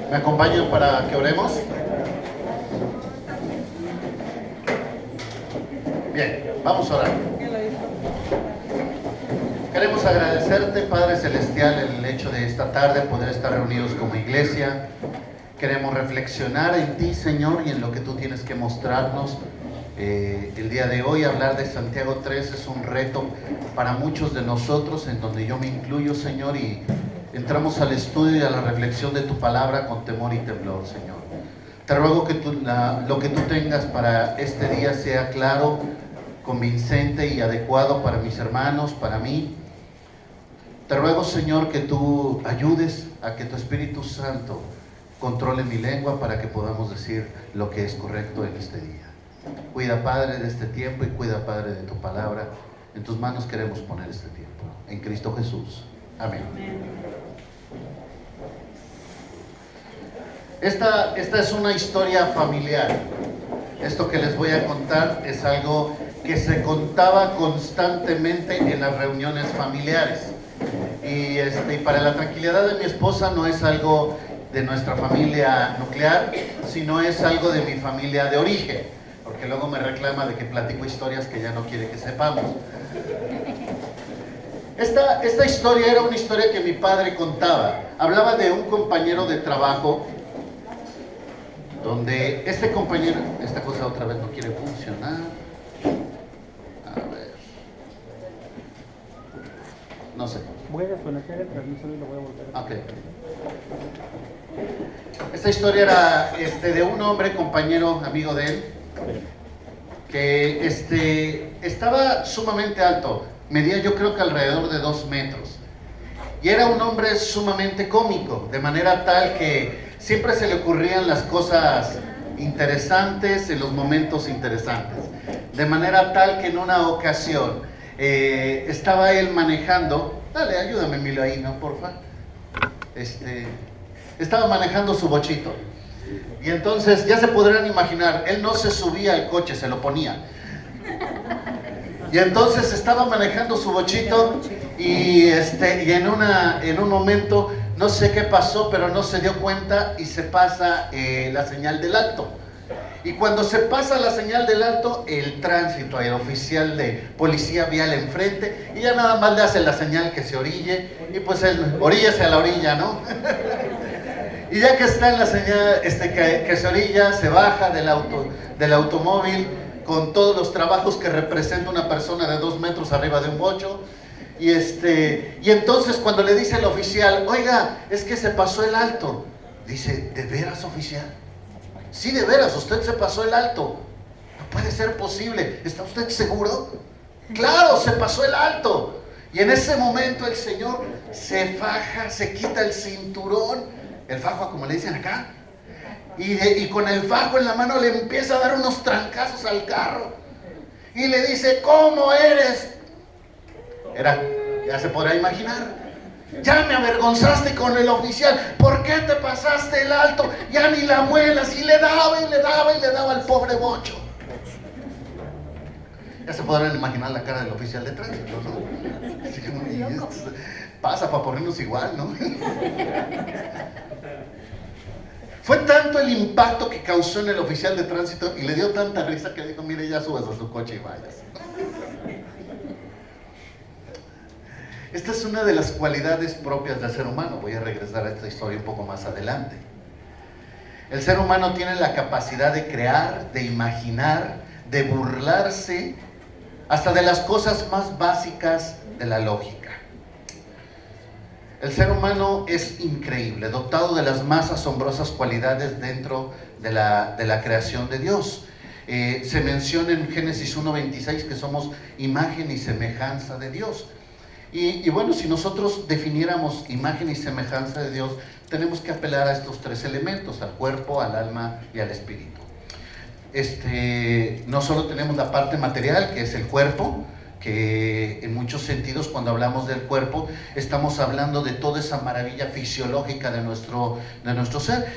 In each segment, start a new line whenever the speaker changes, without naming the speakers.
¿Me acompañan para que oremos? Bien, vamos a orar. Queremos agradecerte, Padre Celestial, el hecho de esta tarde poder estar reunidos como iglesia. Queremos reflexionar en ti, Señor, y en lo que tú tienes que mostrarnos. El día de hoy hablar de Santiago 3 es un reto para muchos de nosotros, en donde yo me incluyo, Señor, y entramos al estudio y a la reflexión de tu palabra con temor y temblor, Señor. Te ruego que lo que tú tengas para este día sea claro, convincente y adecuado para mis hermanos, para mí. Te ruego, Señor, que tú ayudes a que tu Espíritu Santo controle mi lengua para que podamos decir lo que es correcto en este día. Cuida, Padre, de este tiempo y cuida, Padre, de tu palabra. En tus manos queremos poner este tiempo. En Cristo Jesús. Amén. Esta es una historia familiar. Esto que les voy a contar es algo que se contaba constantemente en las reuniones familiares. Y para la tranquilidad de mi esposa, no es algo de nuestra familia nuclear, sino es algo de mi familia de origen, porque luego me reclama de que platico historias que ya no quiere que sepamos. Esta historia era una historia que mi padre contaba. Hablaba de un compañero de trabajo, donde este compañero, esta cosa otra vez no quiere funcionar. A ver, no sé.
Voy a desconectar el transmisor y lo voy a volver a...
Okay. Esta historia era de un hombre, compañero, amigo de él, que estaba sumamente alto. Medía, yo creo que alrededor de 2 metros. Y era un hombre sumamente cómico, de manera tal que siempre se le ocurrían las cosas interesantes en los momentos interesantes. De manera tal que en una ocasión estaba él manejando. Dale, ayúdame, Emilio, ahí, ¿no? Porfa. Estaba manejando su bochito. Y entonces, ya se podrán imaginar, él no se subía al coche, se lo ponía. Y entonces estaba manejando su bochito y en un momento, no sé qué pasó, pero no se dio cuenta y se pasa la señal del alto. Y cuando se pasa la señal del alto, el tránsito, el oficial de policía vial enfrente, y ya nada más le hace la señal que se orille, y pues él, oríllese a la orilla, ¿no? Y ya que está en la señal, que se orilla, se baja del automóvil, con todos los trabajos que representa una persona de 2 metros arriba de un bocho, y entonces cuando le dice el oficial, oiga, es que se pasó el alto, dice, ¿de veras, oficial? Sí, de veras, usted se pasó el alto. No puede ser posible. ¿Está usted seguro? Claro, se pasó el alto. Y en ese momento el señor se faja, se quita el cinturón, el fajo, como le dicen acá, y con el fajo en la mano le empieza a dar unos trancazos al carro. Y le dice, ¿cómo eres? Ya se podrá imaginar. Ya me avergonzaste con el oficial. ¿Por qué te pasaste el alto? Ya ni la muelas. Y le daba y le daba y le daba al pobre bocho. Ya se podrán imaginar la cara del oficial de tránsito, ¿no? Así como, pasa para ponernos igual, ¿no? Fue tanto el impacto que causó en el oficial de tránsito y le dio tanta risa que dijo, mire, ya subas a su coche y vayas. Esta es una de las cualidades propias del ser humano. Voy a regresar a esta historia un poco más adelante. El ser humano tiene la capacidad de crear, de imaginar, de burlarse, hasta de las cosas más básicas de la lógica. El ser humano es increíble, dotado de las más asombrosas cualidades dentro de la creación de Dios. Se menciona en Génesis 1:26 que somos imagen y semejanza de Dios. Y bueno, si nosotros definiéramos imagen y semejanza de Dios, tenemos que apelar a estos 3 elementos, al cuerpo, al alma y al espíritu. No solo tenemos la parte material, que es el cuerpo, que en muchos sentidos cuando hablamos del cuerpo, estamos hablando de toda esa maravilla fisiológica de nuestro ser.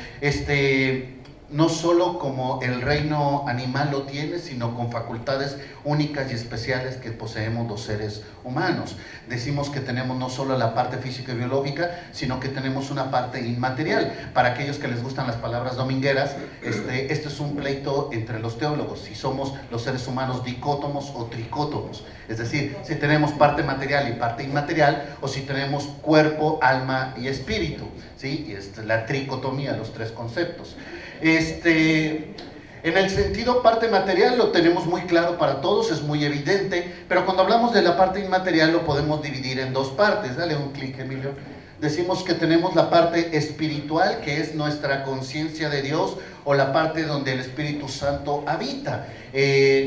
no solo como el reino animal lo tiene, sino con facultades únicas y especiales que poseemos los seres humanos. Decimos que tenemos no solo la parte física y biológica, sino que tenemos una parte inmaterial. Para aquellos que les gustan las palabras domingueras, esto es un pleito entre los teólogos, si somos los seres humanos dicótomos o tricótomos. Es decir, si tenemos parte material y parte inmaterial, o si tenemos cuerpo, alma y espíritu, ¿sí? Y la tricotomía, los tres conceptos. En el sentido parte material lo tenemos muy claro para todos, es muy evidente, pero cuando hablamos de la parte inmaterial lo podemos dividir en dos partes. Dale un clic, Emilio. Decimos que tenemos la parte espiritual, que es nuestra conciencia de Dios, o la parte donde el Espíritu Santo habita.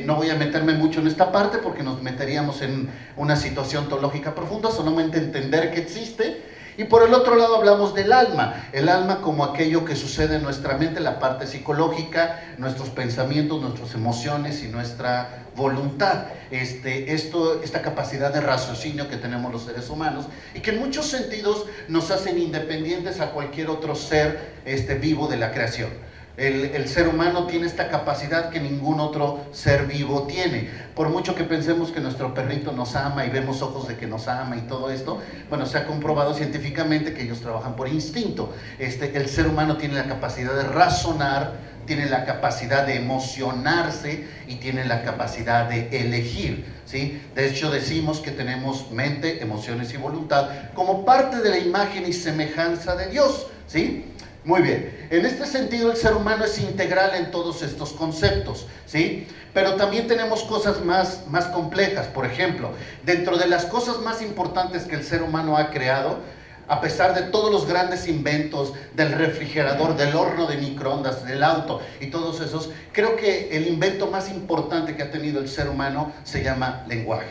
No voy a meterme mucho en esta parte porque nos meteríamos en una situación teológica profunda, solamente entender que existe. Y por el otro lado hablamos del alma, el alma como aquello que sucede en nuestra mente, la parte psicológica, nuestros pensamientos, nuestras emociones y nuestra voluntad. Esta capacidad de raciocinio que tenemos los seres humanos y que en muchos sentidos nos hacen independientes a cualquier otro ser vivo de la creación. El ser humano tiene esta capacidad que ningún otro ser vivo tiene. Por mucho que pensemos que nuestro perrito nos ama y vemos ojos de que nos ama y todo esto, bueno, se ha comprobado científicamente que ellos trabajan por instinto. El ser humano tiene la capacidad de razonar, tiene la capacidad de emocionarse y tiene la capacidad de elegir, ¿sí? De hecho decimos que tenemos mente, emociones y voluntad como parte de la imagen y semejanza de Dios, ¿sí? Muy bien, en este sentido el ser humano es integral en todos estos conceptos, ¿sí? Pero también tenemos cosas más complejas. Por ejemplo, dentro de las cosas más importantes que el ser humano ha creado, a pesar de todos los grandes inventos del refrigerador, del horno de microondas, del auto y todos esos, creo que el invento más importante que ha tenido el ser humano se llama lenguaje.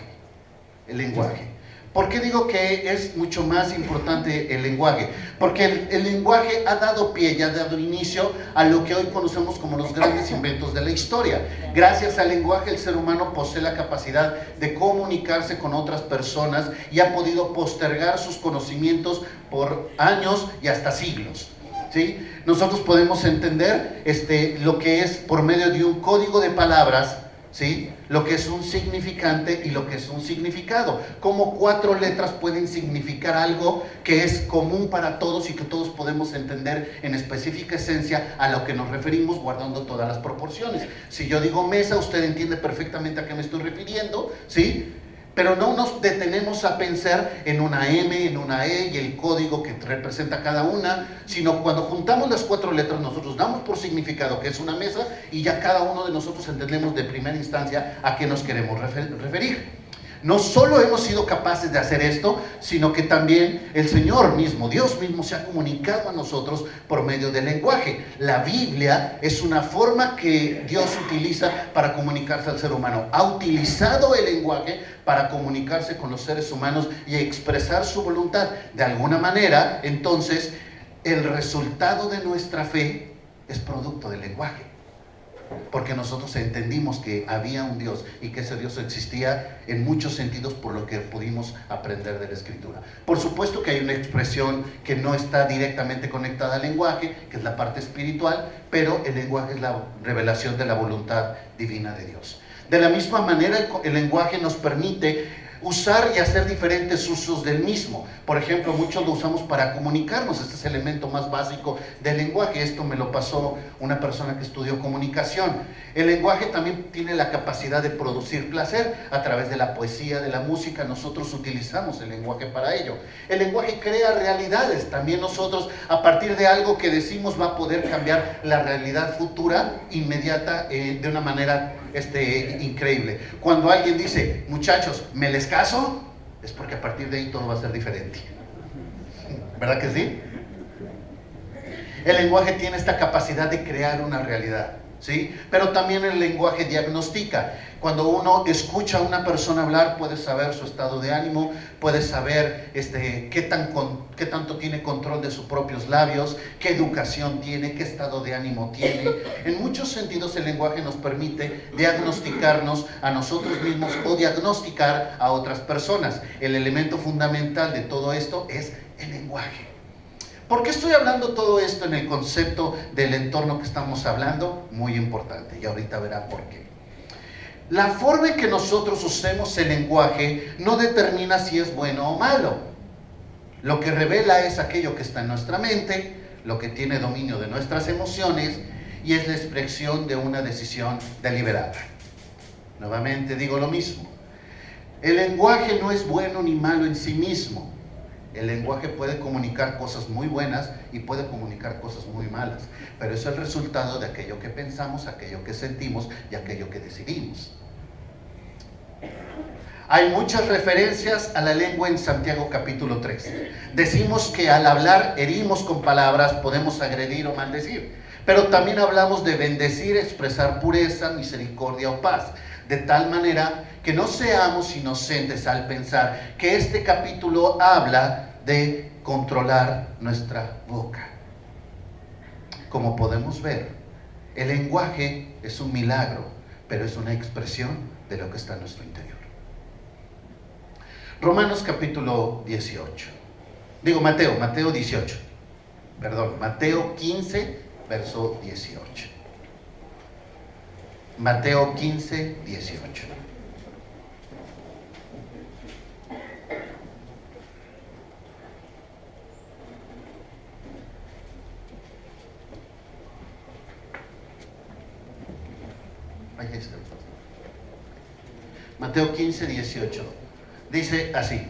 El lenguaje. ¿Por qué digo que es mucho más importante el lenguaje? Porque el lenguaje ha dado pie y ha dado inicio a lo que hoy conocemos como los grandes inventos de la historia. Gracias al lenguaje el ser humano posee la capacidad de comunicarse con otras personas y ha podido postergar sus conocimientos por años y hasta siglos, ¿sí? Nosotros podemos entender lo que es por medio de un código de palabras, ¿sí? Lo que es un significante y lo que es un significado. Cómo 4 letras pueden significar algo que es común para todos y que todos podemos entender en específica esencia a lo que nos referimos, guardando todas las proporciones. Si yo digo mesa, usted entiende perfectamente a qué me estoy refiriendo, ¿sí? Pero no nos detenemos a pensar en una M, en una E y el código que representa cada una, sino cuando juntamos las 4 letras nosotros damos por significado que es una mesa y ya cada uno de nosotros entendemos de primera instancia a qué nos queremos referir. No solo hemos sido capaces de hacer esto, sino que también el Señor mismo, Dios mismo, se ha comunicado a nosotros por medio del lenguaje. La Biblia es una forma que Dios utiliza para comunicarse al ser humano. Ha utilizado el lenguaje para comunicarse con los seres humanos y expresar su voluntad. De alguna manera, entonces, el resultado de nuestra fe es producto del lenguaje. Porque nosotros entendimos que había un Dios y que ese Dios existía en muchos sentidos por lo que pudimos aprender de la Escritura. Por supuesto que hay una expresión que no está directamente conectada al lenguaje, que es la parte espiritual, pero el lenguaje es la revelación de la voluntad divina de Dios. De la misma manera, el lenguaje nos permite usar y hacer diferentes usos del mismo. Por ejemplo, muchos lo usamos para comunicarnos. Este es el elemento más básico del lenguaje. Esto me lo pasó una persona que estudió comunicación. El lenguaje también tiene la capacidad de producir placer. A través de la poesía, de la música, nosotros utilizamos el lenguaje para ello. El lenguaje crea realidades. También nosotros, a partir de algo que decimos, va a poder cambiar la realidad futura inmediata de una manera increíble. Cuando alguien dice, muchachos, ¿me les caso? Es porque a partir de ahí todo va a ser diferente. ¿Verdad que sí? El lenguaje tiene esta capacidad de crear una realidad, ¿sí? Pero también el lenguaje diagnostica. Cuando uno escucha a una persona hablar, puede saber su estado de ánimo, puede saber qué tanto tiene control de sus propios labios, qué educación tiene, qué estado de ánimo tiene. En muchos sentidos el lenguaje nos permite diagnosticarnos a nosotros mismos o diagnosticar a otras personas. El elemento fundamental de todo esto es el lenguaje. ¿Por qué estoy hablando todo esto en el concepto del entorno que estamos hablando? Muy importante, y ahorita verán por qué. La forma en que nosotros usemos el lenguaje no determina si es bueno o malo. Lo que revela es aquello que está en nuestra mente, lo que tiene dominio de nuestras emociones, y es la expresión de una decisión deliberada. Nuevamente digo lo mismo. El lenguaje no es bueno ni malo en sí mismo. El lenguaje puede comunicar cosas muy buenas y puede comunicar cosas muy malas, pero eso es el resultado de aquello que pensamos, aquello que sentimos y aquello que decidimos. Hay muchas referencias a la lengua en Santiago capítulo 3. Decimos que al hablar herimos con palabras, podemos agredir o maldecir, pero también hablamos de bendecir, expresar pureza, misericordia o paz, de tal manera que no seamos inocentes al pensar que este capítulo habla de controlar nuestra boca. Como podemos ver, el lenguaje es un milagro, pero es una expresión de lo que está en nuestro interior. Romanos capítulo 18. Mateo 18. Mateo 15, verso 18. Mateo 15, 18. Ahí está. Mateo 15, 18. Dice así: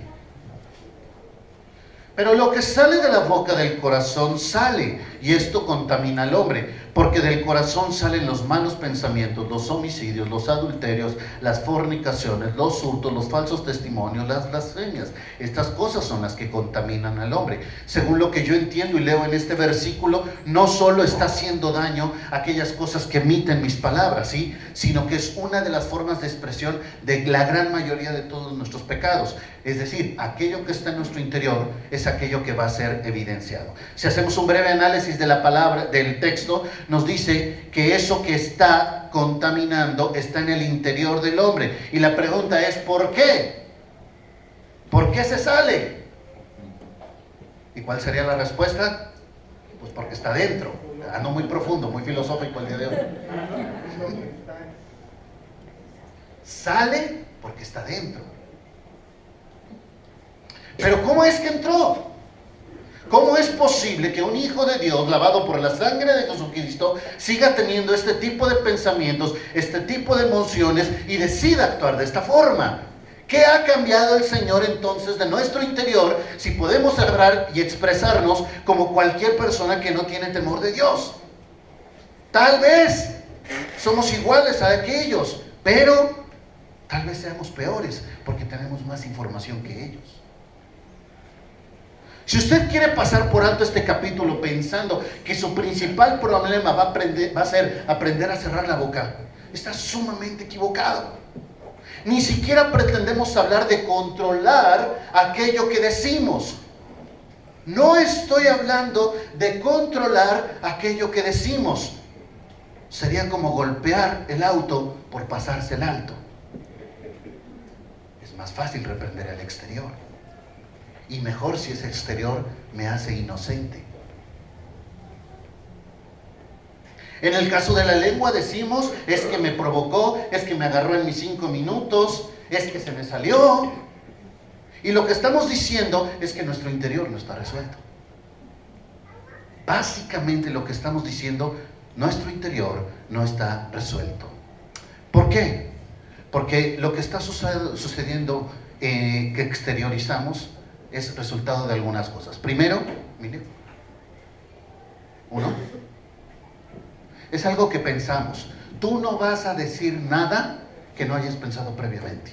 pero lo que sale de la boca del corazón sale, y esto contamina al hombre, porque del corazón salen los malos pensamientos, los homicidios, los adulterios, las fornicaciones, los hurtos, los falsos testimonios, las blasfemias. Estas cosas son las que contaminan al hombre. Según lo que yo entiendo y leo en este versículo, no solo está haciendo daño aquellas cosas que emiten mis palabras, ¿sí?, sino que es una de las formas de expresión de la gran mayoría de todos nuestros pecados. Es decir, aquello que está en nuestro interior es aquello que va a ser evidenciado. Si hacemos un breve análisis de la palabra, del texto, nos dice que eso que está contaminando está en el interior del hombre. Y la pregunta es, ¿por qué? ¿Por qué se sale? ¿Y cuál sería la respuesta? Pues porque está dentro. Ando muy profundo, muy filosófico el día de hoy. Sale porque está dentro. Pero ¿cómo es que entró? ¿Cómo es posible que un hijo de Dios, lavado por la sangre de Jesucristo, siga teniendo este tipo de pensamientos, este tipo de emociones y decida actuar de esta forma? ¿Qué ha cambiado el Señor entonces de nuestro interior si podemos hablar y expresarnos como cualquier persona que no tiene temor de Dios? Tal vez somos iguales a aquellos, pero tal vez seamos peores porque tenemos más información que ellos. Si usted quiere pasar por alto este capítulo pensando que su principal problema va a ser aprender a cerrar la boca, está sumamente equivocado. Ni siquiera pretendemos hablar de controlar aquello que decimos. No estoy hablando de controlar aquello que decimos. Sería como golpear el auto por pasarse el alto. Es más fácil reprender al exterior. Y mejor si ese exterior me hace inocente. En el caso de la lengua decimos, es que me provocó, es que me agarró en mis 5 minutos, es que se me salió. Y lo que estamos diciendo es que nuestro interior no está resuelto. Básicamente lo que estamos diciendo, nuestro interior no está resuelto. ¿Por qué? Porque lo que está sucediendo que exteriorizamos es resultado de algunas cosas. Primero, mire, es algo que pensamos. Tú no vas a decir nada que no hayas pensado previamente.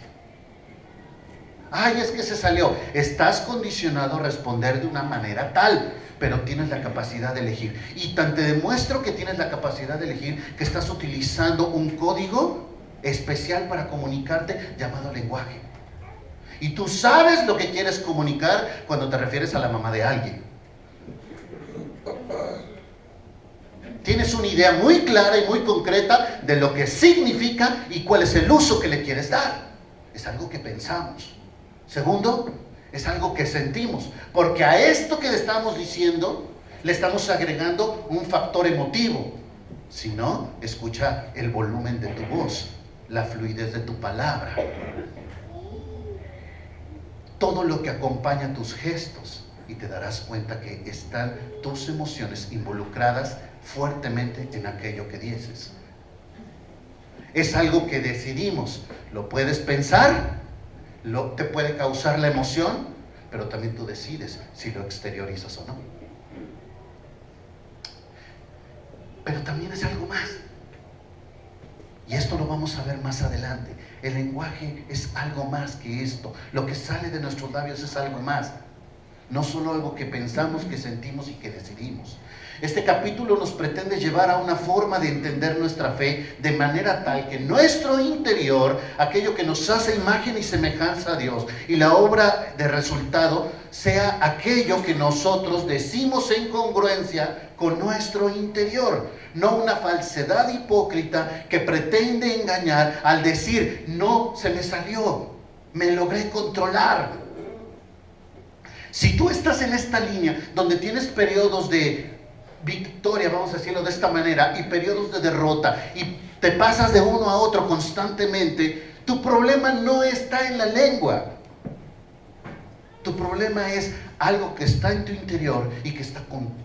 Ay, es que se salió. Estás condicionado a responder de una manera tal, pero tienes la capacidad de elegir. Y tan te demuestro que tienes la capacidad de elegir que estás utilizando un código especial para comunicarte llamado lenguaje. Y tú sabes lo que quieres comunicar cuando te refieres a la mamá de alguien. Tienes una idea muy clara y muy concreta de lo que significa y cuál es el uso que le quieres dar. Es algo que pensamos. Segundo, es algo que sentimos. Porque a esto que le estamos diciendo Le estamos agregando un factor emotivo. Si no, escucha el volumen de tu voz, la fluidez de tu palabra, todo lo que acompaña tus gestos, y te darás cuenta que están tus emociones involucradas fuertemente en aquello que dices. Es algo que decidimos. Lo puedes pensar, te puede causar la emoción, pero también tú decides si lo exteriorizas o no. Pero también es algo más. Y esto lo vamos a ver más adelante. El lenguaje es algo más que esto. Lo que sale de nuestros labios es algo más. No solo algo que pensamos, que sentimos y que decidimos. Este capítulo nos pretende llevar a una forma de entender nuestra fe de manera tal que nuestro interior, aquello que nos hace imagen y semejanza a Dios, y la obra de resultado sea aquello que nosotros decimos en congruencia con nuestro interior, no una falsedad hipócrita que pretende engañar al decir: no, se me salió, me logré controlar. Si tú estás en esta línea donde tienes periodos de victoria, vamos a decirlo de esta manera, y periodos de derrota, y te pasas de uno a otro constantemente, tu problema no está en la lengua. Tu problema es algo que está en tu interior y que está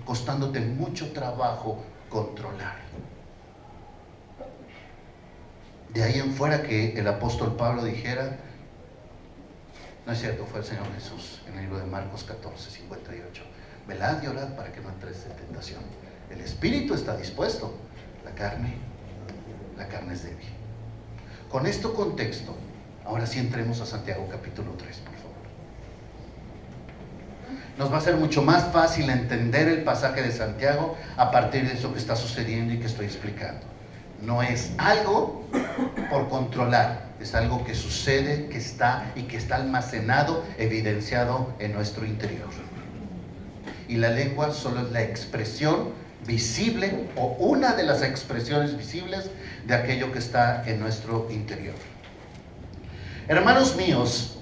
costándote mucho trabajo controlar. De ahí en fuera que el apóstol Pablo dijera, no es cierto, fue el Señor Jesús en el libro de Marcos 14:58. Velad y orad para que no entréis en tentación. El espíritu está dispuesto, la carne es débil. Con este contexto, ahora sí entremos a Santiago capítulo 3, por favor. Nos va a ser mucho más fácil entender el pasaje de Santiago a partir de eso que está sucediendo y que estoy explicando. No es algo por controlar, es algo que sucede, que está almacenado, evidenciado en nuestro interior. Y la lengua solo es la expresión visible o una de las expresiones visibles de aquello que está en nuestro interior. Hermanos míos,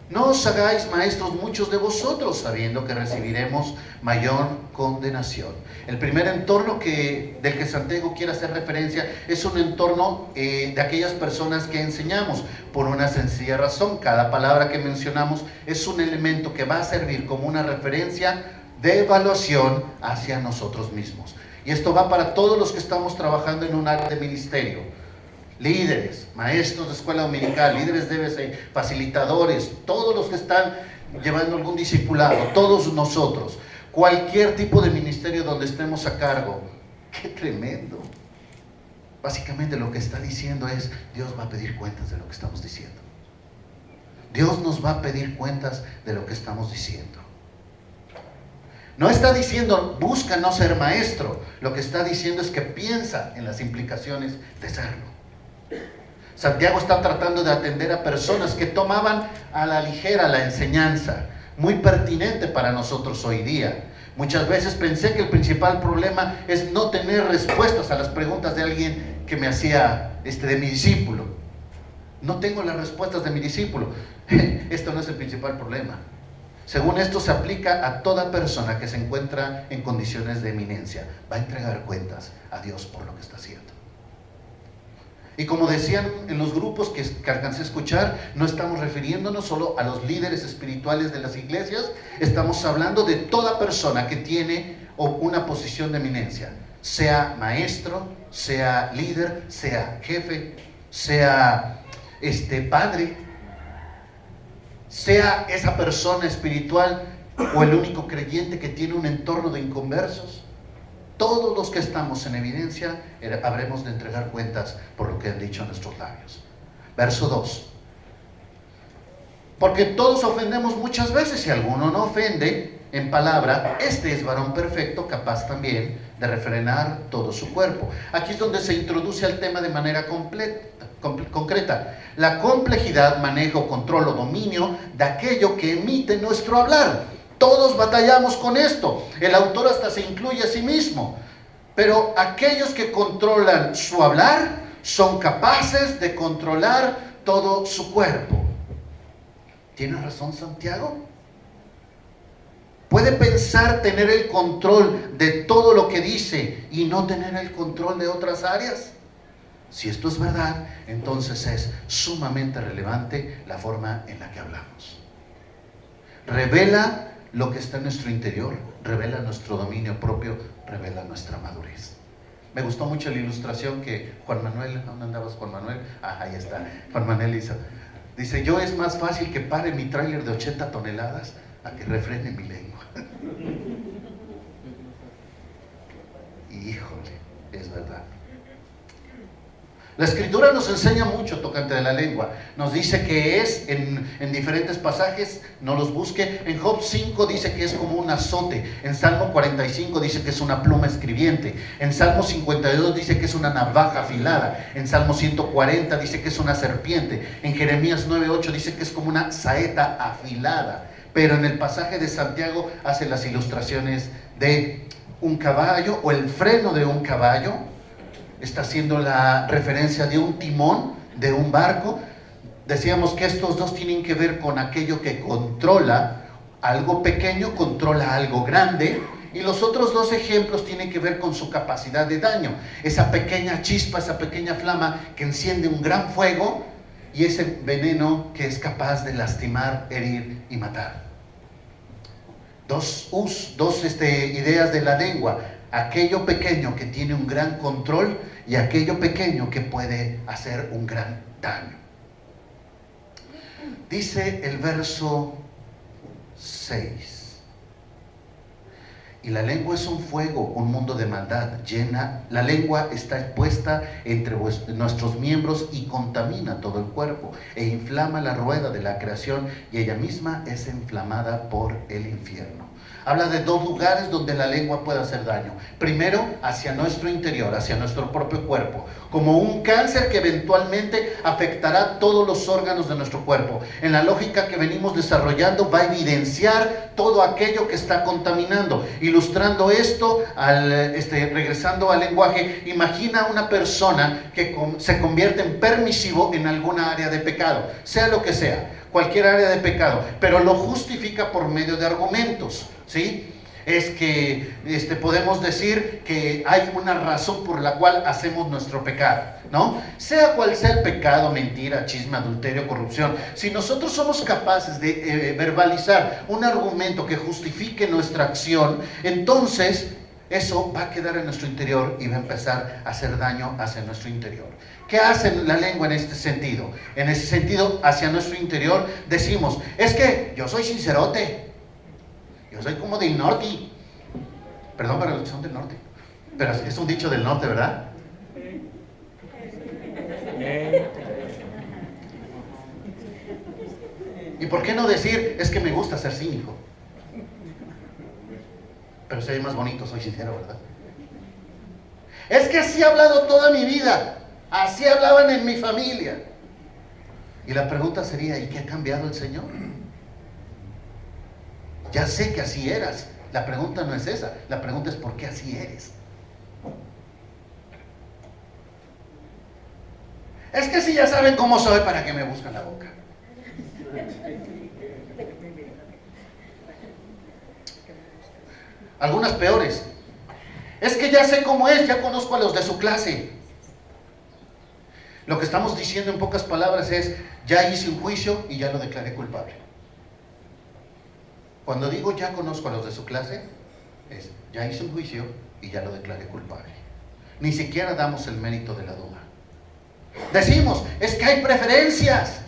no os hagáis maestros muchos de vosotros, sabiendo que recibiremos mayor condenación. El primer entorno del que Santiago quiere hacer referencia es un entorno de aquellas personas que enseñamos, por una sencilla razón. Cada palabra que mencionamos es un elemento que va a servir como una referencia de evaluación hacia nosotros mismos. Y esto va para todos los que estamos trabajando en un área de ministerio. Líderes, maestros de escuela dominical, líderes de BC, facilitadores, todos los que están llevando algún discipulado, todos nosotros, cualquier tipo de ministerio donde estemos a cargo. ¡Qué tremendo! Básicamente lo que está diciendo es: Dios va a pedir cuentas de lo que estamos diciendo. Dios nos va a pedir cuentas de lo que estamos diciendo. No está diciendo busca no ser maestro, lo que está diciendo es que piensa en las implicaciones de serlo. Santiago está tratando de atender a personas que tomaban a la ligera la enseñanza, muy pertinente para nosotros hoy día. Muchas veces pensé que el principal problema es no tener respuestas a las preguntas de alguien que me hacía de mi discípulo. No tengo las respuestas de mi discípulo. Esto no es el principal problema. Según esto se aplica a toda persona que se encuentra en condiciones de eminencia. Va a entregar cuentas a Dios por lo que está haciendo. Y como decían en los grupos que alcancé a escuchar, no estamos refiriéndonos solo a los líderes espirituales de las iglesias, estamos hablando de toda persona que tiene una posición de eminencia, sea maestro, sea líder, sea jefe, sea padre, sea esa persona espiritual o el único creyente que tiene un entorno de inconversos. Todos los que estamos en evidencia habremos de entregar cuentas por lo que han dicho nuestros labios. Verso 2. Porque todos ofendemos muchas veces. Si alguno no ofende en palabra, este es varón perfecto, capaz también de refrenar todo su cuerpo. Aquí es donde se introduce el tema de manera concreta. La complejidad, manejo, control o dominio de aquello que emite nuestro hablar. Todos batallamos con esto. El autor hasta se incluye a sí mismo. Pero aquellos que controlan su hablar son capaces de controlar todo su cuerpo. ¿Tiene razón Santiago? Puede pensar tener el control de todo lo que dice y no tener el control de otras áreas. Si esto es verdad, entonces es sumamente relevante la forma en la que hablamos. Revela lo que está en nuestro interior, revela nuestro dominio propio, revela nuestra madurez. Me gustó mucho la ilustración que Juan Manuel, ¿dónde andabas, Juan Manuel? Ahí está, Juan Manuel hizo. Dice, yo es más fácil que pare mi tráiler de 80 toneladas a que refrene mi lengua. Híjole, es verdad. La Escritura nos enseña mucho tocante de la lengua. Nos dice que es en diferentes pasajes, no los busque. En Job 5 dice que es como un azote. En Salmo 45 dice que es una pluma escribiente. En Salmo 52 dice que es una navaja afilada. En Salmo 140 dice que es una serpiente. En Jeremías 9:8 dice que es como una saeta afilada. Pero en el pasaje de Santiago hace las ilustraciones de un caballo o el freno de un caballo. Está haciendo la referencia de un timón de un barco. Decíamos que estos dos tienen que ver con aquello que controla algo pequeño, controla algo grande. Y los otros dos ejemplos tienen que ver con su capacidad de daño. Esa pequeña chispa, esa pequeña flama que enciende un gran fuego, y ese veneno que es capaz de lastimar, herir y matar. Dos ideas de la lengua. Aquello pequeño que tiene un gran control y aquello pequeño que puede hacer un gran daño. Dice el verso 6. Y la lengua es un fuego, un mundo de maldad llena. La lengua está expuesta entre nuestros miembros y contamina todo el cuerpo e inflama la rueda de la creación, y ella misma es inflamada por el infierno. Habla de dos lugares donde la lengua puede hacer daño. Primero, hacia nuestro interior, hacia nuestro propio cuerpo, como un cáncer que eventualmente afectará todos los órganos de nuestro cuerpo. En la lógica que venimos desarrollando, va a evidenciar todo aquello que está contaminando. Ilustrando esto, regresando al lenguaje, imagina una persona que se convierte en permisivo en alguna área de pecado, sea lo que sea, cualquier área de pecado, pero lo justifica por medio de argumentos, ¿sí? Es que podemos decir que hay una razón por la cual hacemos nuestro pecado, ¿no? Sea cual sea el pecado, mentira, chisme, adulterio, corrupción, si nosotros somos capaces de verbalizar un argumento que justifique nuestra acción, entonces eso va a quedar en nuestro interior y va a empezar a hacer daño hacia nuestro interior. ¿Qué hace la lengua en este sentido? En ese sentido, hacia nuestro interior decimos, es que yo soy sincerote, yo soy como del norte. Perdón para los que son del norte, pero es un dicho del norte, ¿verdad? ¿Y por qué no decir, es que me gusta ser cínico? Pero se ve más bonito, soy sincero, ¿verdad? Es que así he hablado toda mi vida, así hablaban en mi familia. Y la pregunta sería, ¿y qué ha cambiado el Señor? Ya sé que así eras. La pregunta no es esa, la pregunta es ¿por qué así eres? Es que si ya saben cómo soy, ¿para qué me buscan la boca? Algunas peores. Es que ya sé cómo es, ya conozco a los de su clase. Lo que estamos diciendo en pocas palabras es, ya hice un juicio y ya lo declaré culpable. Cuando digo ya conozco a los de su clase, es ya hice un juicio y ya lo declaré culpable. Ni siquiera damos el mérito de la duda. Decimos, es que hay preferencias.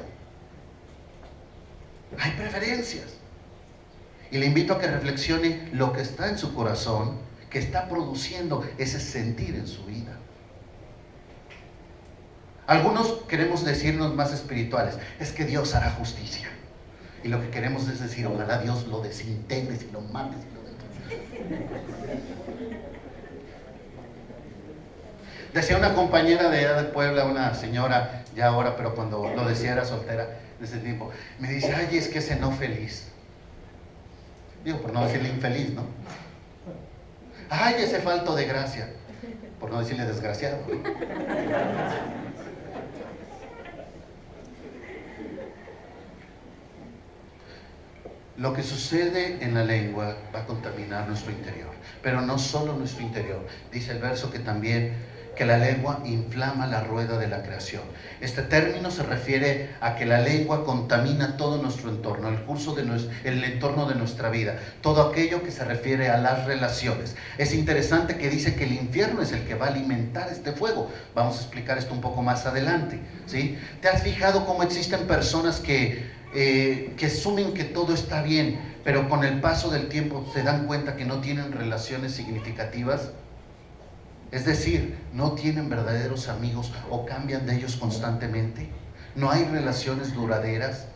Hay preferencias. Y le invito a que reflexione lo que está en su corazón, que está produciendo ese sentir en su vida. Algunos queremos decirnos más espirituales, es que Dios hará justicia. Y lo que queremos es decir, ojalá Dios lo desintegre, si lo mate, si lo Decía una compañera de allá de Puebla, una señora, ya ahora, pero cuando lo decía era soltera de ese tiempo, me dice, ay, es que ese no feliz. Digo, por no decirle infeliz, ¿no? Ay, ese falto de gracia, por no decirle desgraciado. Lo que sucede en la lengua va a contaminar nuestro interior, pero no solo nuestro interior. Dice el verso que también que la lengua inflama la rueda de la creación. Este término se refiere a que la lengua contamina todo nuestro entorno, el entorno de nuestra vida, todo aquello que se refiere a las relaciones. Es interesante que dice que el infierno es el que va a alimentar este fuego. Vamos a explicar esto un poco más adelante, ¿sí? ¿Te has fijado cómo existen personas que asumen que todo está bien, pero con el paso del tiempo se dan cuenta que no tienen relaciones significativas? Es decir, no tienen verdaderos amigos o cambian de ellos constantemente. No hay relaciones duraderas.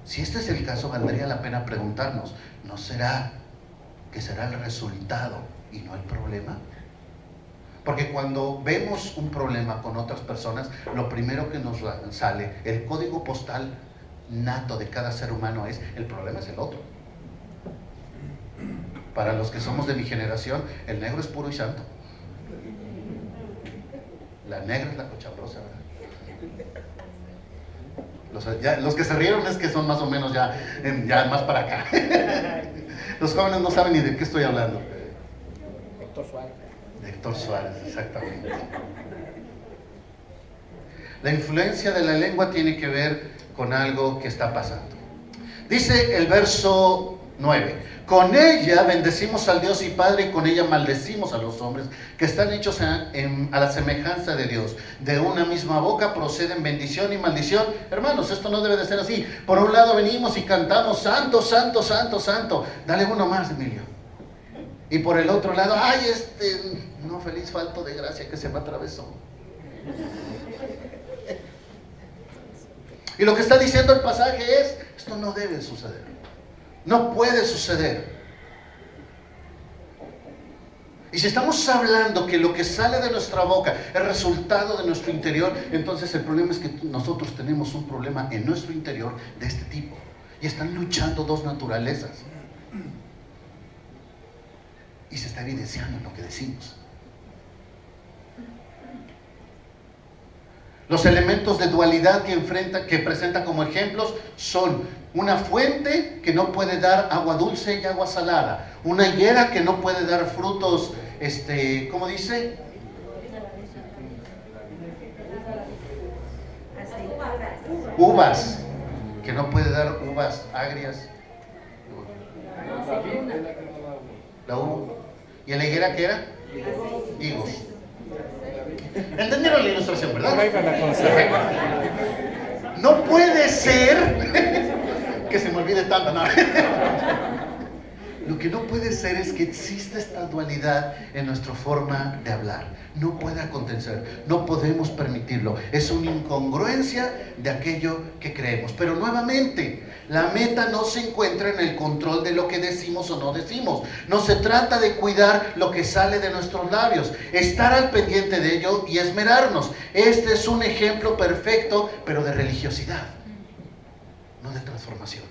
Si este es el caso, valdría la pena preguntarnos, ¿no será que será el resultado y no el problema? Porque cuando vemos un problema con otras personas, lo primero que nos sale, el código postal nato de cada ser humano es, el problema es el otro. Para los que somos de mi generación, el negro es puro y santo. La negra es la cochambrosa, ¿verdad? Los que se rieron es que son más o menos ya más para acá. Los jóvenes no saben ni de qué estoy hablando.
Héctor Suárez.
Héctor Suárez, exactamente. La influencia de la lengua tiene que ver con algo que está pasando. Dice el verso 9: con ella bendecimos al Dios y Padre, y con ella maldecimos a los hombres que están hechos a la semejanza de Dios. De una misma boca proceden bendición y maldición. Hermanos, esto no debe de ser así. Por un lado venimos y cantamos santo, santo, santo, santo. Dale uno más, Emilio. Y por el otro lado, ay, no, feliz falto de gracia que se me atravesó. Y lo que está diciendo el pasaje es, esto no debe suceder. No puede suceder. Y si estamos hablando que lo que sale de nuestra boca es resultado de nuestro interior, entonces el problema es que nosotros tenemos un problema en nuestro interior de este tipo. Y están luchando dos naturalezas. Y se está evidenciando en lo que decimos. Los elementos de dualidad que presenta como ejemplos son una fuente que no puede dar agua dulce y agua salada, una higuera que no puede dar frutos, ¿cómo dice? Uvas, que no puede dar uvas agrias. La uva. ¿Y la higuera qué era? Higos. ¿Entendieron la ilustración, verdad? No puede ser que se me olvide tanto, no. Lo que no puede ser es que exista esta dualidad en nuestra forma de hablar. No puede acontecer, no podemos permitirlo. Es una incongruencia de aquello que creemos. Pero nuevamente, la meta no se encuentra en el control de lo que decimos o no decimos. No se trata de cuidar lo que sale de nuestros labios, estar al pendiente de ello y esmerarnos. Este es un ejemplo perfecto, pero de religiosidad, no de transformación.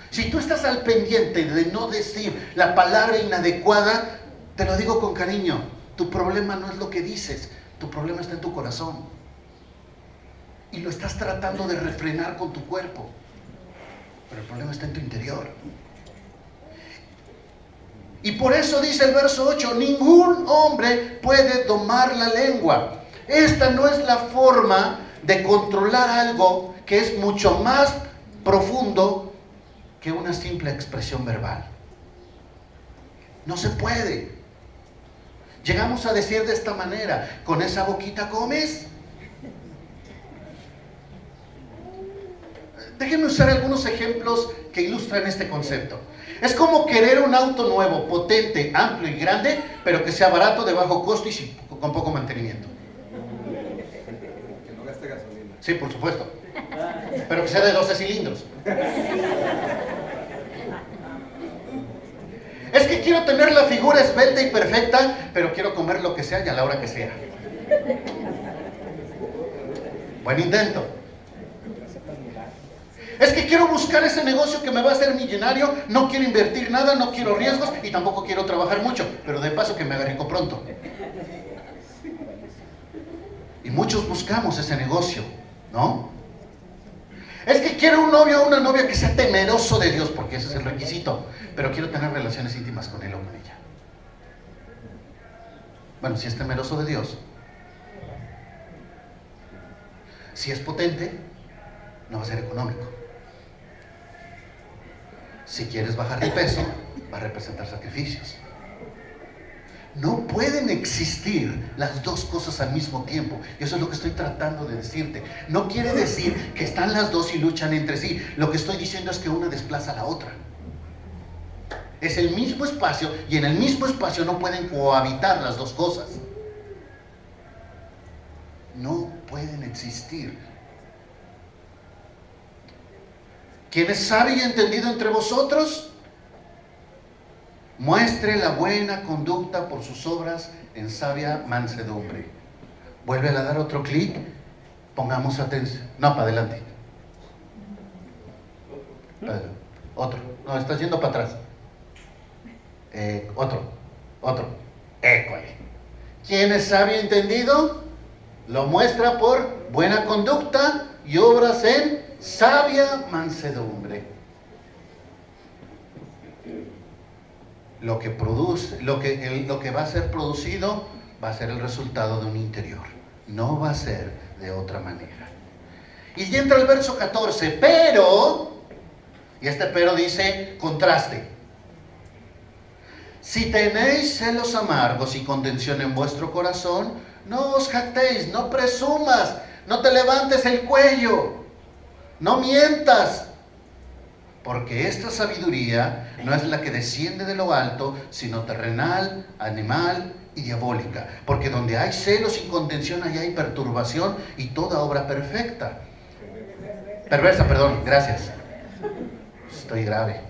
Si tú estás al pendiente de no decir la palabra inadecuada, te lo digo con cariño, tu problema no es lo que dices, tu problema está en tu corazón. Y lo estás tratando de refrenar con tu cuerpo, pero el problema está en tu interior. Y por eso dice el verso 8, ningún hombre puede domar la lengua. Esta no es la forma de controlar algo que es mucho más profundo que una simple expresión verbal. No se puede. Llegamos a decir de esta manera, ¿con esa boquita comes? Déjenme usar algunos ejemplos que ilustran este concepto. Es como querer un auto nuevo, potente, amplio y grande, pero que sea barato, de bajo costo y con poco mantenimiento.
Que no gaste gasolina.
Sí, por supuesto. Pero que sea de 12 cilindros. Es que quiero tener la figura esbelta y perfecta, pero quiero comer lo que sea y a la hora que sea. Buen intento. Es que quiero buscar ese negocio que me va a hacer millonario, no quiero invertir nada, no quiero riesgos y tampoco quiero trabajar mucho, pero de paso que me haga rico pronto. Y muchos buscamos ese negocio, ¿no? Es que quiero un novio o una novia que sea temeroso de Dios, porque ese es el requisito. Pero quiero tener relaciones íntimas con él o con ella. Bueno, si es temeroso de Dios, si es potente, no va a ser económico. Si quieres bajar de peso, va a representar sacrificios. No pueden existir las dos cosas al mismo tiempo. Y eso es lo que estoy tratando de decirte. No quiere decir que están las dos y luchan entre sí. Lo que estoy diciendo es que una desplaza a la otra. Es el mismo espacio, y en el mismo espacio no pueden cohabitar las dos cosas. No pueden existir. ¿Quién es sabio y entendido entre vosotros? Muestre la buena conducta por sus obras en sabia mansedumbre. Vuelve a dar otro clic. Pongamos atención. No, para adelante. Otro. No, estás yendo para atrás. Otro. École. ¿Quién es sabio y entendido? Lo muestra por buena conducta y obras en sabia mansedumbre. Lo que produce, lo que va a ser producido va a ser el resultado de un interior. No va a ser de otra manera. Y entra el verso 14, pero, y este pero dice contraste. Si tenéis celos amargos y contención en vuestro corazón, no os jactéis, no presumas, no te levantes el cuello, no mientas. Porque esta sabiduría no es la que desciende de lo alto, sino terrenal, animal y diabólica. Porque donde hay celos y contención, allá hay perturbación y toda obra perfecta. Perversa, perdón, gracias. Estoy grave.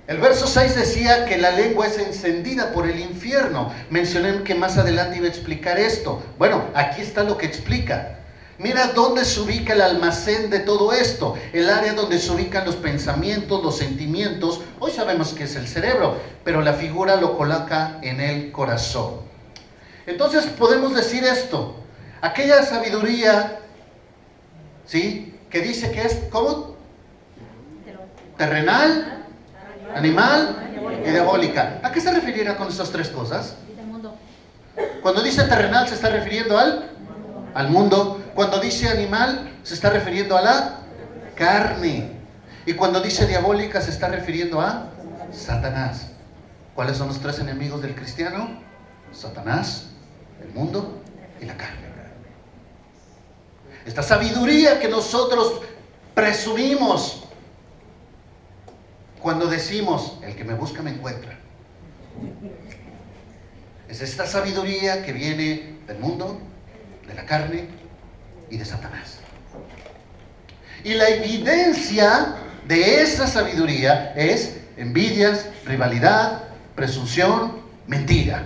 El verso 6 decía que la lengua es encendida por el infierno. Mencioné que más adelante iba a explicar esto. Bueno, aquí está lo que explica. Mira dónde se ubica el almacén de todo esto, el área donde se ubican los pensamientos, los sentimientos. Hoy sabemos que es el cerebro, pero la figura lo coloca en el corazón. Entonces podemos decir esto, aquella sabiduría, ¿sí?, que dice que es, ¿cómo? Terrenal, animal y diabólica. ¿A qué se refiriera con estas tres cosas? Cuando dice terrenal se está refiriendo al mundo. Cuando dice animal, se está refiriendo a la carne. Y cuando dice diabólica, se está refiriendo a Satanás. ¿Cuáles son los tres enemigos del cristiano? Satanás, el mundo y la carne. Esta sabiduría que nosotros presumimos cuando decimos, el que me busca me encuentra. Es esta sabiduría que viene del mundo, de la carne y de Satanás. Y la evidencia de esa sabiduría es envidias, rivalidad, presunción, mentira.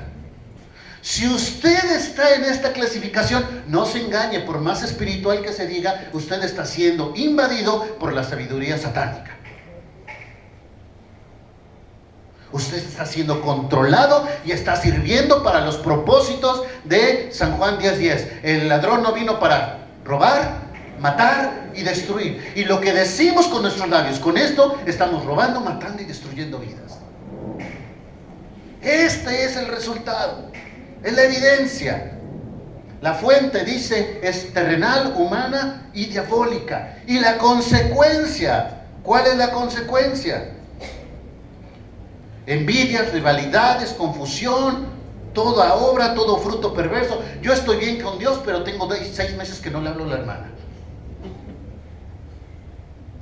Si usted está en esta clasificación, no se engañe, por más espiritual que se diga, usted está siendo invadido por la sabiduría satánica. Usted está siendo controlado y está sirviendo para los propósitos de San Juan 10:10. El ladrón no vino para robar, matar y destruir. Y lo que decimos con nuestros labios, con esto estamos robando, matando y destruyendo vidas. Este es el resultado, es la evidencia. La fuente, dice, es terrenal, humana y diabólica. Y la consecuencia, ¿cuál es la consecuencia? Envidias, rivalidades, confusión, toda obra, todo fruto perverso. Yo estoy bien con Dios, pero tengo 6 meses que no le hablo a la hermana.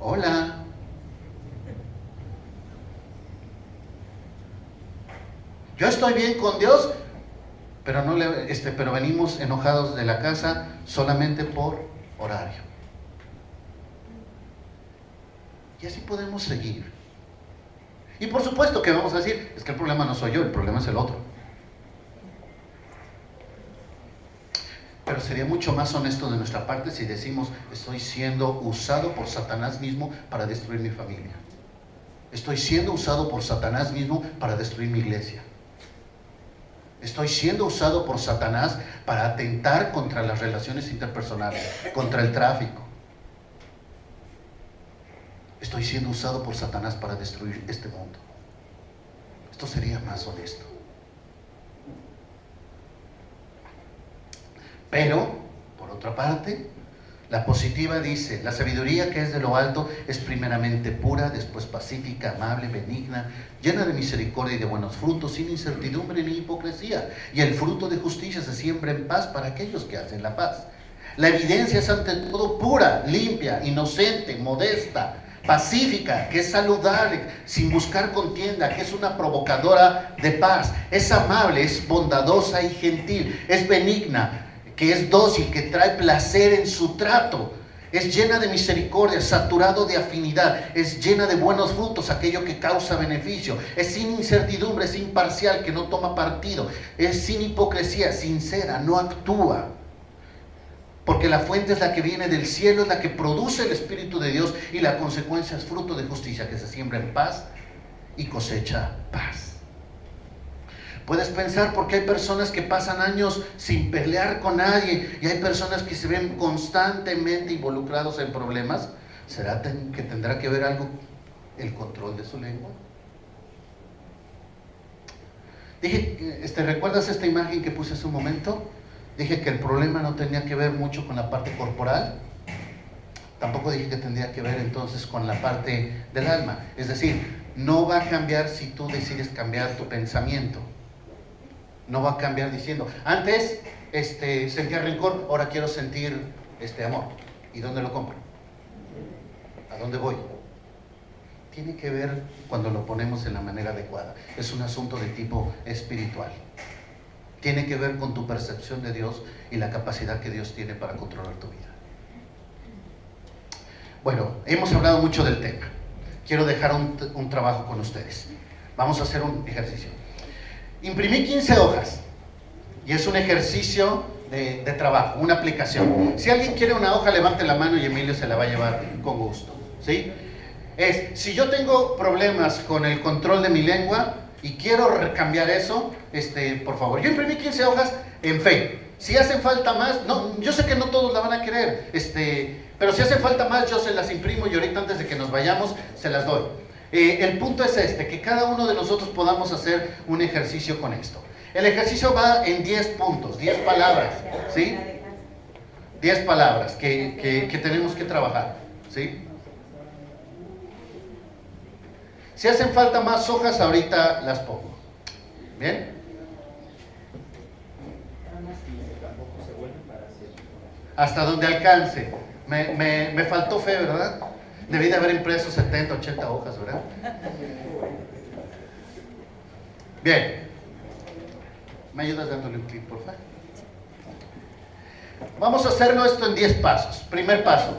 Hola. Yo estoy bien con Dios, pero pero venimos enojados de la casa solamente por horario. Y así podemos seguir. Y por supuesto que vamos a decir, es que el problema no soy yo, el problema es el otro. Pero sería mucho más honesto de nuestra parte si decimos, estoy siendo usado por Satanás mismo para destruir mi familia. Estoy siendo usado por Satanás mismo para destruir mi iglesia. Estoy siendo usado por Satanás para atentar contra las relaciones interpersonales, contra el tráfico. Estoy siendo usado por Satanás para destruir este mundo. Esto sería más honesto. Pero, por otra parte, la positiva dice: la sabiduría que es de lo alto es primeramente pura, después pacífica, amable, benigna, llena de misericordia y de buenos frutos, sin incertidumbre ni hipocresía. Y el fruto de justicia se siembra en paz para aquellos que hacen la paz. La evidencia es ante todo pura, limpia, inocente, modesta, pacífica, que es saludable, sin buscar contienda, que es una provocadora de paz. Es amable, es bondadosa y gentil, es benigna, que es dócil, que trae placer en su trato, es llena de misericordia, saturado de afinidad, es llena de buenos frutos, aquello que causa beneficio, es sin incertidumbre, es imparcial, que no toma partido, es sin hipocresía, sincera, no actúa. Porque la fuente es la que viene del cielo, es la que produce el Espíritu de Dios, y la consecuencia es fruto de justicia, que se siembra en paz y cosecha paz. Puedes pensar por qué hay personas que pasan años sin pelear con nadie y hay personas que se ven constantemente involucrados en problemas. ¿Será que tendrá que ver algo el control de su lengua? Dije, ¿recuerdas esta imagen que puse hace un momento? Dije que el problema no tenía que ver mucho con la parte corporal. Tampoco dije que tendría que ver entonces con la parte del alma. Es decir, no va a cambiar si tú decides cambiar tu pensamiento. No va a cambiar diciendo, antes sentía rencor, ahora quiero sentir amor. ¿Y dónde lo compro? ¿A dónde voy? Tiene que ver cuando lo ponemos en la manera adecuada. Es un asunto de tipo espiritual. Tiene que ver con tu percepción de Dios y la capacidad que Dios tiene para controlar tu vida. Bueno, hemos hablado mucho del tema. Quiero dejar un trabajo con ustedes. Vamos a hacer un ejercicio. Imprimí 15 hojas y es un ejercicio de trabajo, una aplicación. Si alguien quiere una hoja, levante la mano y Emilio se la va a llevar con gusto, ¿sí? Si yo tengo problemas con el control de mi lengua y quiero cambiar eso, por favor, yo imprimí 15 hojas en fe. Si hacen falta más, no, yo sé que no todos la van a querer, pero si hacen falta más, yo se las imprimo y ahorita antes de que nos vayamos, se las doy. El punto es que cada uno de nosotros podamos hacer un ejercicio con esto. El ejercicio va en 10 puntos, 10 palabras, ¿sí? 10 palabras que tenemos que trabajar, ¿sí? Si hacen falta más hojas, ahorita las pongo. ¿Bien? Hasta donde alcance. Me faltó fe, ¿verdad? Debí de haber impreso 70, 80 hojas, ¿verdad? Bien. ¿Me ayudas dándole un clic, por favor? Vamos a hacerlo esto en 10 pasos. Primer paso.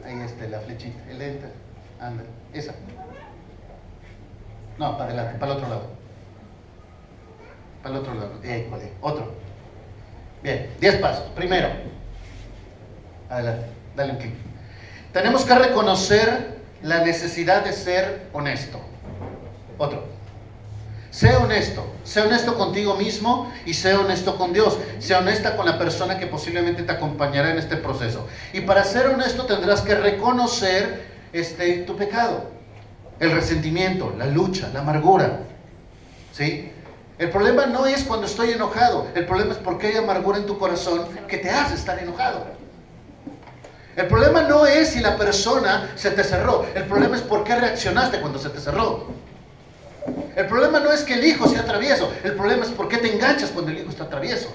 Ahí la flechita, el enter. Anda, esa. No, para adelante, para el otro lado. Para el otro lado. Otro. Bien, 10 pasos. Primero. Adelante, dale un clic. Tenemos que reconocer la necesidad de ser honesto. Otro. Sé honesto contigo mismo y sé honesto con Dios. Sé honesta con la persona que posiblemente te acompañará en este proceso. Y para ser honesto tendrás que reconocer tu pecado, el resentimiento, la lucha, la amargura. ¿Sí? El problema no es cuando estoy enojado, el problema es porque hay amargura en tu corazón que te hace estar enojado. El problema no es si la persona se te cerró, el problema es por qué reaccionaste cuando se te cerró. El problema no es que el hijo sea travieso, el problema es por qué te enganchas cuando el hijo está travieso.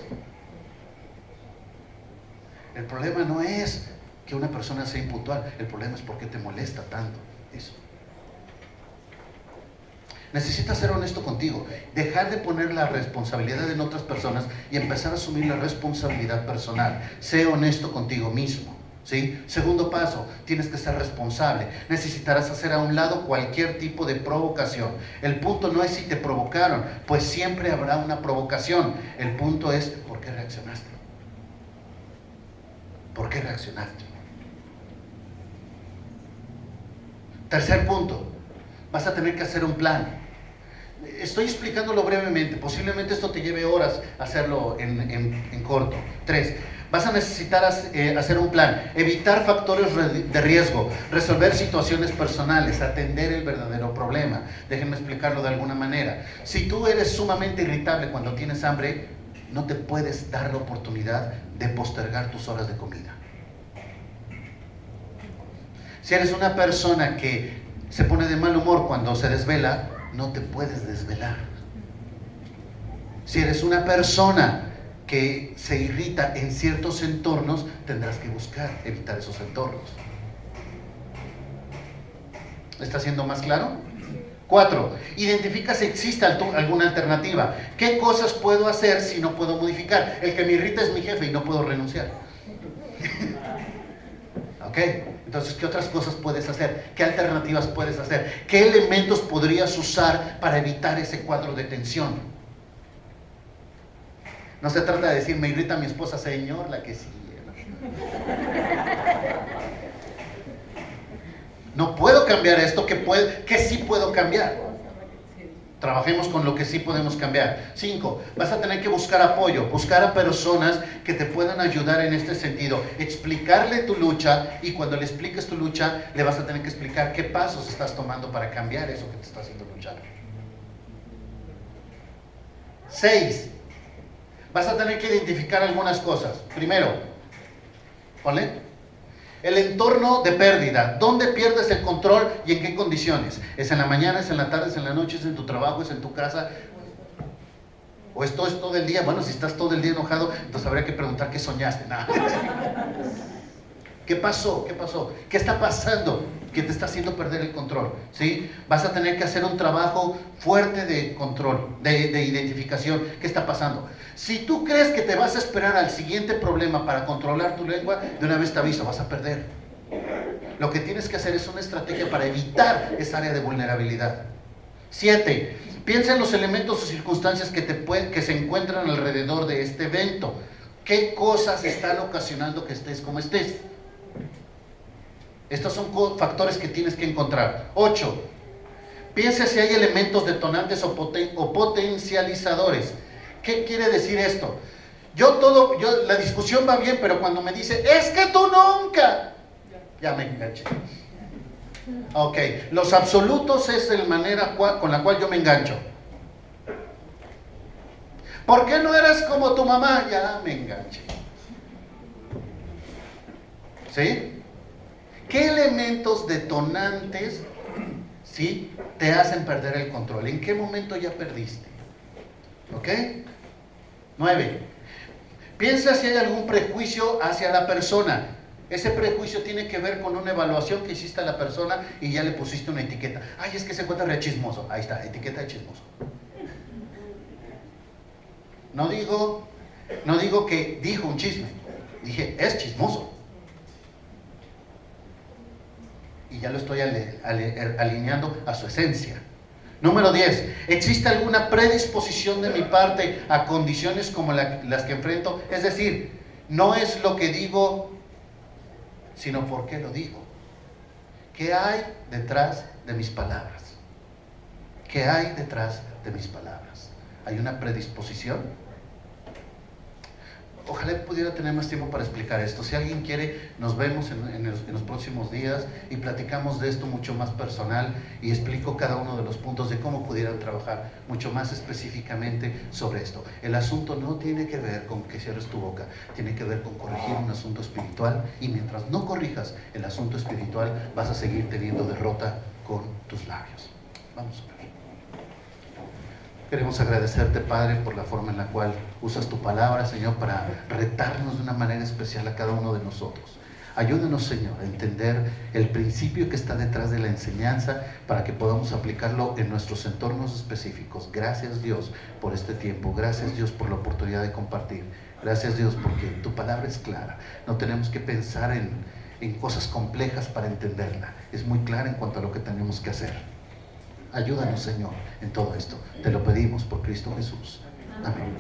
El problema no es que una persona sea impuntual, el problema es por qué te molesta tanto eso. Necesitas ser honesto contigo, dejar de poner la responsabilidad en otras personas y empezar a asumir la responsabilidad personal. Sé honesto contigo mismo. ¿Sí? Segundo paso, tienes que ser responsable. Necesitarás hacer a un lado cualquier tipo de provocación. El punto no es si te provocaron, pues siempre habrá una provocación. El punto es ¿por qué reaccionaste? ¿Por qué reaccionaste? Tercer punto, vas a tener que hacer un plan. Estoy explicándolo brevemente, posiblemente esto te lleve horas hacerlo en corto. 3. Vas a necesitar hacer un plan, evitar factores de riesgo, resolver situaciones personales, atender el verdadero problema. Déjenme explicarlo de alguna manera. Si tú eres sumamente irritable cuando tienes hambre, no te puedes dar la oportunidad de postergar tus horas de comida. Si eres una persona que se pone de mal humor cuando se desvela, no te puedes desvelar. Si eres una persona que se irrita en ciertos entornos, tendrás que buscar evitar esos entornos. ¿Está siendo más claro? 4. Identifica si existe alguna alternativa. ¿Qué cosas puedo hacer si no puedo modificar? El que me irrita es mi jefe y no puedo renunciar. ¿Ok? Entonces, ¿qué otras cosas puedes hacer? ¿Qué alternativas puedes hacer? ¿Qué elementos podrías usar para evitar ese cuadro de tensión? No se trata de decir, me irrita mi esposa, señor, la que sigue. No puedo cambiar esto, que sí puedo cambiar. Trabajemos con lo que sí podemos cambiar. 5. Vas a tener que buscar apoyo, buscar a personas que te puedan ayudar en este sentido. Explicarle tu lucha, y cuando le expliques tu lucha, le vas a tener que explicar qué pasos estás tomando para cambiar eso que te está haciendo luchar. 6. Vas a tener que identificar algunas cosas. Primero, ¿vale? El entorno de pérdida. ¿Dónde pierdes el control y en qué condiciones? ¿Es en la mañana, es en la tarde, es en la noche, es en tu trabajo, es en tu casa? ¿O esto es todo el día? Bueno, si estás todo el día enojado, entonces habría que preguntar qué soñaste. Nah. ¿Qué pasó? ¿Qué pasó? ¿Qué está pasando que te está haciendo perder el control? ¿Sí? Vas a tener que hacer un trabajo fuerte de control, de identificación. ¿Qué está pasando? Si tú crees que te vas a esperar al siguiente problema para controlar tu lengua, de una vez te aviso, vas a perder. Lo que tienes que hacer es una estrategia para evitar esa área de vulnerabilidad. 7. Piensa en los elementos o circunstancias que se encuentran alrededor de este evento. ¿Qué cosas están ocasionando que estés como estés? Estos son factores que tienes que encontrar. 8. Piensa si hay elementos detonantes o potencializadores. ¿Qué quiere decir esto? La discusión va bien, pero cuando me dice, es que tú nunca, ya me enganché. Ok, los absolutos es la manera con la cual yo me engancho. ¿Por qué no eres como tu mamá? Ya me enganché. ¿Sí? ¿Qué elementos detonantes, ¿sí?, te hacen perder el control? ¿En qué momento ya perdiste? ¿Ok? 9. Piensa si hay algún prejuicio hacia la persona. Ese prejuicio tiene que ver con una evaluación que hiciste a la persona y ya le pusiste una etiqueta. Ay, es que se encuentra re chismoso. Ahí está, etiqueta de chismoso. No digo que dijo un chisme. Dije, es chismoso. Y ya lo estoy alineando a su esencia. Número 10. ¿Existe alguna predisposición de mi parte a condiciones como las que enfrento? Es decir, no es lo que digo, sino por qué lo digo. ¿Qué hay detrás de mis palabras? ¿Qué hay detrás de mis palabras? ¿Hay una predisposición? Ojalá pudiera tener más tiempo para explicar esto. Si alguien quiere, nos vemos en los próximos días y platicamos de esto mucho más personal y explico cada uno de los puntos de cómo pudieran trabajar mucho más específicamente sobre esto. El asunto no tiene que ver con que cierres tu boca, tiene que ver con corregir un asunto espiritual, y mientras no corrijas el asunto espiritual vas a seguir teniendo derrota con tus labios. Vamos a ver. Queremos agradecerte, Padre, por la forma en la cual usas tu palabra, Señor, para retarnos de una manera especial a cada uno de nosotros. Ayúdanos, Señor, a entender el principio que está detrás de la enseñanza para que podamos aplicarlo en nuestros entornos específicos. Gracias, Dios, por este tiempo. Gracias, Dios, por la oportunidad de compartir. Gracias, Dios, porque tu palabra es clara. No tenemos que pensar en cosas complejas para entenderla. Es muy clara en cuanto a lo que tenemos que hacer. Ayúdanos, Señor, en todo esto. Te lo pedimos por Cristo Jesús. Amén.